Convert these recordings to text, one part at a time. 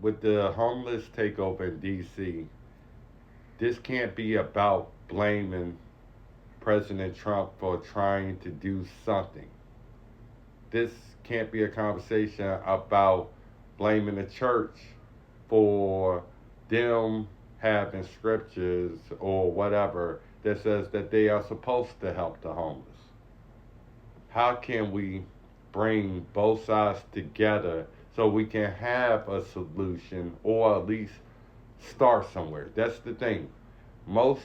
with the homeless takeover in D.C., this can't be about blaming President Trump for trying to do something. This can't be a conversation about blaming the church for them having scriptures or whatever that says that they are supposed to help the homeless. How can we bring both sides together so we can have a solution or at least start somewhere? That's the thing. Most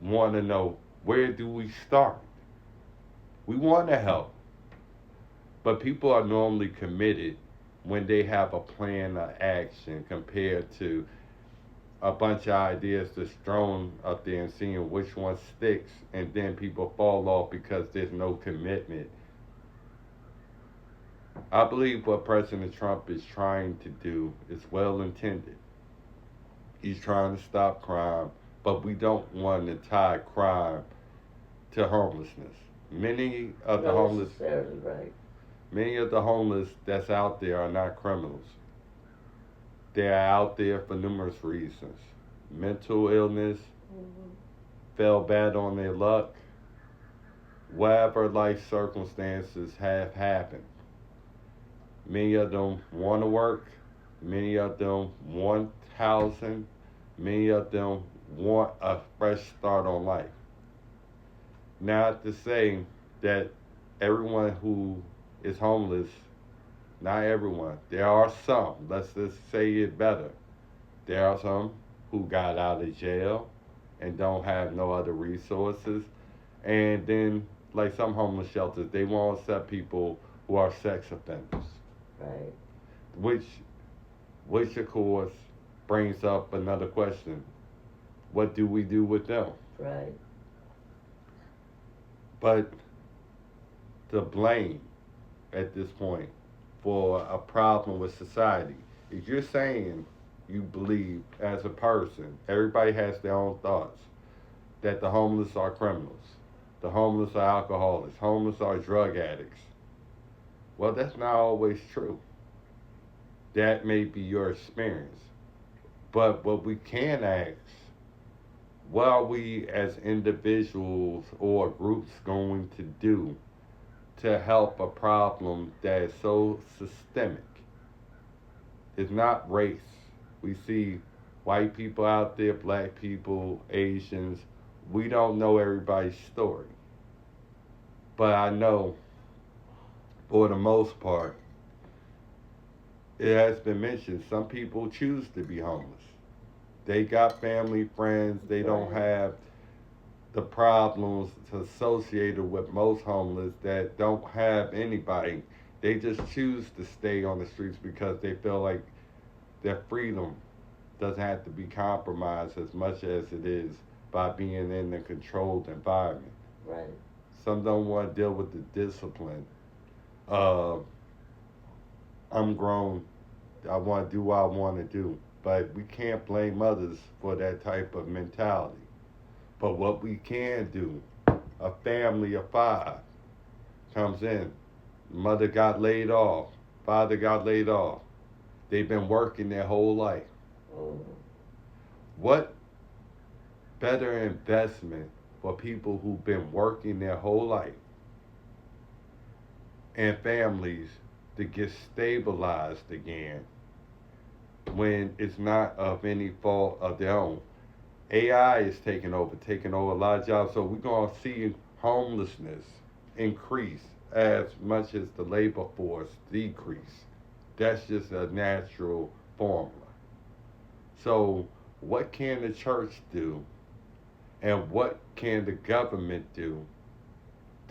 want to know, where do we start? We want to help, but people are normally committed when they have a plan of action compared to a bunch of ideas just thrown up there and seeing which one sticks, and then people fall off because there's no commitment. I believe what President Trump is trying to do is well intended. He's trying to stop crime, but we don't want to tie crime to homelessness. Many of the Not homeless necessarily, right. Many of the homeless that's out there are not criminals. They are out there for numerous reasons. Mental illness, Mm-hmm. fell bad on their luck, whatever life circumstances have happened. Many of them want to work, many of them want housing, many of them want a fresh start on life. Not to say that everyone who is homeless, not everyone, there are some, let's just say it better. There are some who got out of jail and don't have no other resources. And then, like some homeless shelters, they won't accept people who are sex offenders, Right. which, which of course brings up another question: what do we do with them? Right. But the blame at this point for a problem with society, if you're saying you believe as a person, everybody has their own thoughts, that the homeless are criminals, the homeless are alcoholics, homeless are drug addicts. Well, that's not always true. That may be your experience. But what we can ask, what are we as individuals or groups going to do to help a problem that is so systemic? It's not race. We see white people out there, black people, Asians. We don't know everybody's story. But I know, for the most part, it has been mentioned, some people choose to be homeless. They got family, friends, they don't Right. have the problems associated with most homeless that don't have anybody. They just choose to stay on the streets because they feel like their freedom doesn't have to be compromised as much as it is by being in a controlled environment. Right. Some don't want to deal with the discipline. Uh, I'm grown. I want to do what I want to do. But we can't blame others for that type of mentality. But what we can do, a family of five comes in. Mother got laid off. Father got laid off. They've been working their whole life. Mm-hmm. What better investment for people who've been working their whole life and families to get stabilized again when it's not of any fault of their own? AI is taking over a lot of jobs. So we're going to see homelessness increase as much as the labor force decrease. That's just a natural formula. So what can the church do, and what can the government do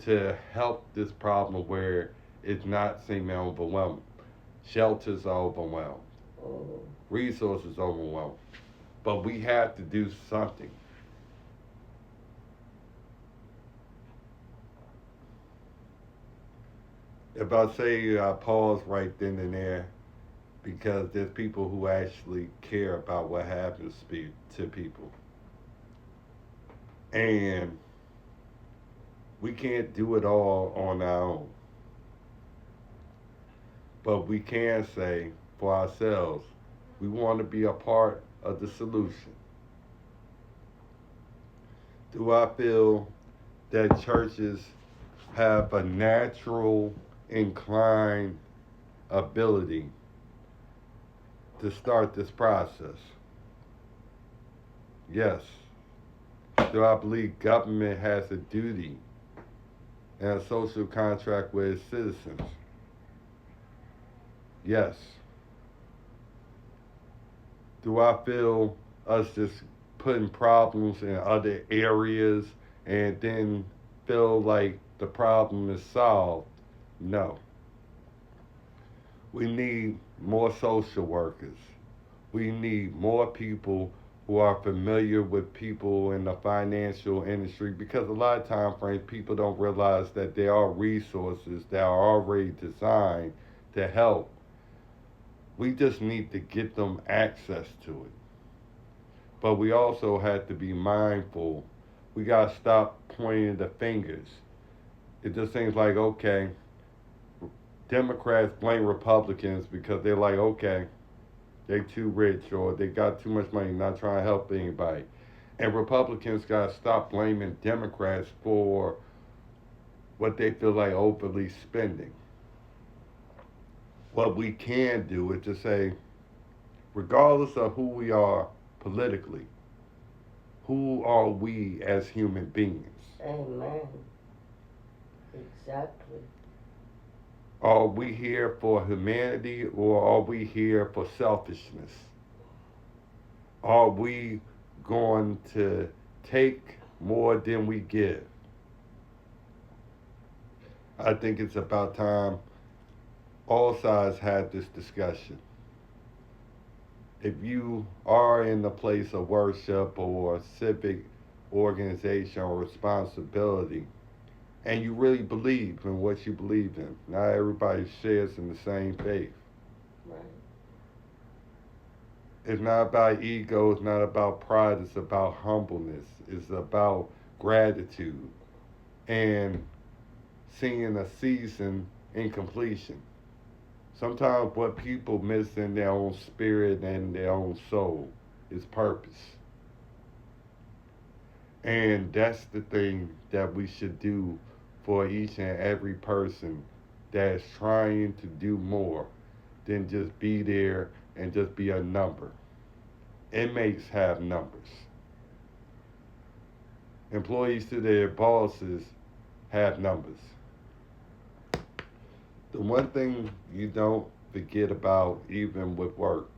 to help this problem where it's not seeming overwhelming? Shelters are overwhelmed, Mm-hmm. resources overwhelmed, but we have to do something. If I say pause right then and there, because there's people who actually care about what happens to people, and we can't do it all on our own, but we can say for ourselves, We want to be a part of the solution. Do I feel that churches have a natural inclined ability to start this process? Yes. Do I believe government has a duty and a social contract with its citizens? Yes. Do I feel us just putting problems in other areas and then feel like the problem is solved? No. We need more social workers. We need more people who are familiar with people in the financial industry, because a lot of times, frames, people don't realize that there are resources that are already designed to help. We just need to get them access to it. But we also have to be mindful. We got to stop pointing the fingers. It just seems like, okay, Democrats blame Republicans because they're like, okay, they too rich or they got too much money, not trying to help anybody. And Republicans got to stop blaming Democrats for what they feel like overly spending. What we can do is to say, regardless of who we are politically, who are we as human beings? Amen. Exactly. Are we here for humanity or are we here for selfishness? Are we going to take more than we give? I think it's about time all sides had this discussion. If you are in the place of worship or civic organization or responsibility, and you really believe in what you believe in, not everybody shares in the same faith. Right. It's not about ego, it's not about pride, it's about humbleness, it's about gratitude and seeing a season in completion. Sometimes what people miss in their own spirit and their own soul is purpose. And that's the thing that we should do for each and every person that's trying to do more than just be there and just be a number. Inmates have numbers. Employees to their bosses have numbers. The one thing you don't forget about, even with work,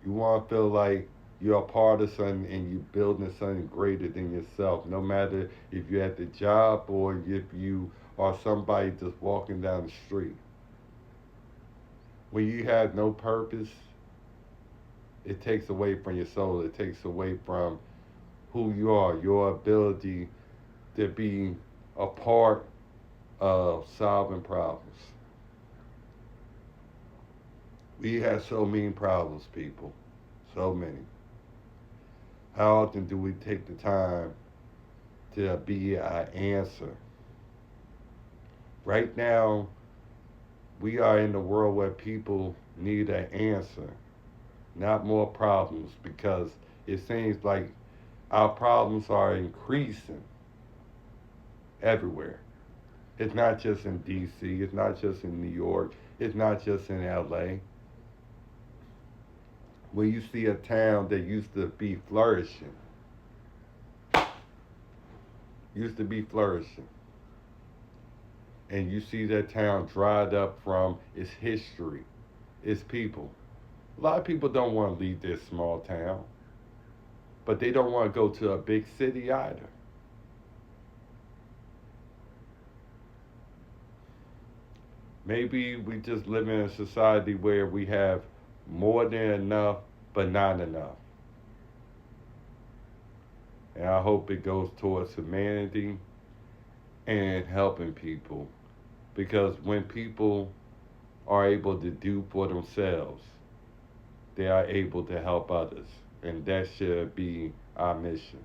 you want to feel like you're a part of something and you're building something greater than yourself, no matter if you're at the job or if you are somebody just walking down the street. When you have no purpose, it takes away from your soul. It takes away from who you are, your ability to be a part of solving problems. We have so many problems, people. So many. How often do we take the time to be an answer? Right now, we are in a world where people need an answer, not more problems, because it seems like our problems are increasing everywhere. It's not just in D.C., it's not just in New York, it's not just in L.A. When you see a town that used to be flourishing, and you see that town dried up from its history, its people. A lot of people don't want to leave their small town, but they don't want to go to a big city either. Maybe we just live in a society where we have more than enough, but not enough. And I hope it goes towards humanity and helping people. Because when people are able to do for themselves, they are able to help others. And that should be our mission.